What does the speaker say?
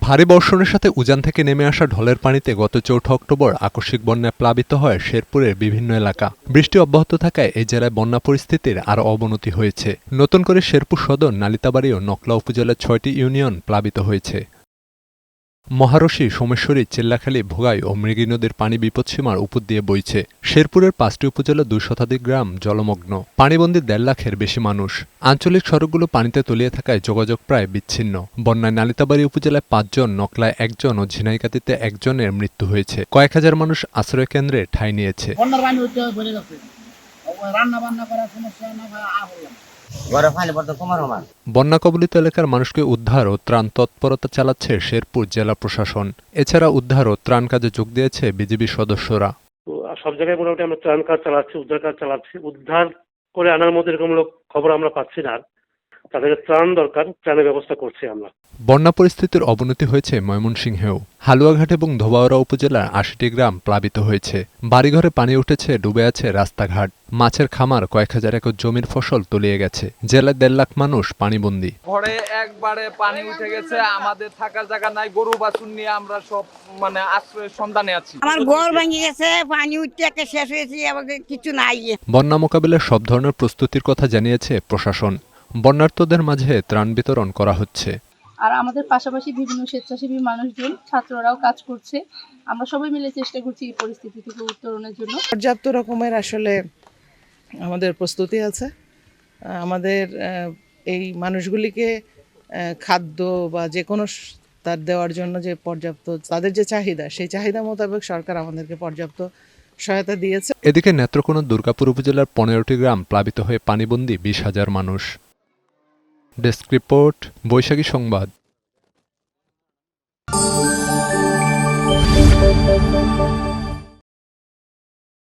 ভারী বর্ষণের সাথে উজান থেকে নেমে আসা ঢলের পানিতে গত ৪ অক্টোবর আকস্মিক বন্যায় প্লাবিত হয় শেরপুরের বিভিন্ন এলাকা। বৃষ্টি অব্যাহত থাকায় এই জেলায় বন্যা পরিস্থিতির আরও অবনতি হয়েছে। নতুন করে শেরপুর সদর, নালিতাবাড়ী ও নকলা উপজেলার ৬টি ইউনিয়ন প্লাবিত হয়েছে। মহারশী, সোমেশ্বরী, চিল্লাখালী, ভোগাই ও মৃগী নদীর পানি বিপৎসীমার উপর দিয়ে বইছে। শেরপুরের ৫টি উপজেলা ২ শতাধিক গ্রাম জলমগ্ন। পানিবন্দী ১.৫ লাখের বেশি মানুষ। আঞ্চলিক সড়কগুলো পানিতে তলিয়ে থাকায় যোগাযোগ প্রায় বিচ্ছিন্ন। বন্যায় নালিতাবাড়ী উপজেলায় ৫ জন, নকলায় ১ জন ও ঝিনাইগাতীতে ১ জনের মৃত্যু হয়েছে। কয়েক হাজার মানুষ আশ্রয়কেন্দ্রে ঠাঁই নিয়েছে। বন্যা কবলিত এলাকার মানুষকে উদ্ধার ও ত্রাণ তৎপরতা চালাচ্ছে শেরপুর জেলা প্রশাসন। এছাড়া উদ্ধার ও ত্রাণ কাজে যোগ দিয়েছে বিজিবি সদস্যরা। সব জায়গায় মোটামুটি আমরা ত্রাণ কাজ চালাচ্ছি, উদ্ধার কাজ চালাচ্ছি। উদ্ধার করে আনার মধ্যে এরকম খবর আমরা পাচ্ছি না। তাদেরকে ত্রাণ দরকার, ত্রাণের ব্যবস্থা করছি আমরা। বন্যা পরিস্থিতির অবনতি হয়েছে ময়মনসিংহেও। হালুয়াঘাট এবং ধোবাউড়া উপজেলার ৮০টি গ্রাম প্লাবিত হয়েছে। বাড়িঘরে পানি উঠেছে, ডুবে আছে রাস্তাঘাট। মাছের খামার, কয়েক হাজার একর জমির ফসল তলিয়ে গেছে। জেলায় ১.৫ লাখ মানুষ পানিবন্দী। ঘরে একবারে পানি উঠে গেছে, আমাদের থাকার জায়গা নাই। গরু বাছুর নিয়ে আমরা সব আশ্রয়ের সন্ধানে আছি। আমার ঘর ভেঙে গেছে, পানি উঠতে একটা শেষ হয়েছে, আমাদের কিছু নাই। বন্যা মোকাবিলার সব ধরনের প্রস্তুতির কথা জানিয়েছে প্রশাসন। বন্যার্তদের মাঝে ত্রাণ বিতরণ করা হচ্ছে। আর আমাদের পাশাপাশি বিভিন্ন স্বেচ্ছাসেবী মানুষজন, ছাত্ররাও কাজ করছে। আমরা সবাই মিলে চেষ্টা করছি এই পরিস্থিতি থেকে উত্তরণের জন্য। পর্যাপ্ত রকমের আসলে আমাদের প্রস্তুতি আছে। আমাদের এই মানুষগুলিকে খাদ্য বা যে কোনো তার দেওয়ার জন্য যে পর্যাপ্ত তাদের যে চাহিদা, সেই চাহিদা মোতাবেক সরকার আমাদেরকে পর্যাপ্ত সহায়তা দিয়েছে। এদিকে নেত্রকোনা, দুর্গাপুর উপজেলার ১৫টি গ্রাম প্লাবিত হয়ে পানিবন্দী ২০,০০০ মানুষ। ডেস্ক রিপোর্ট, বৈশাখী সংবাদ।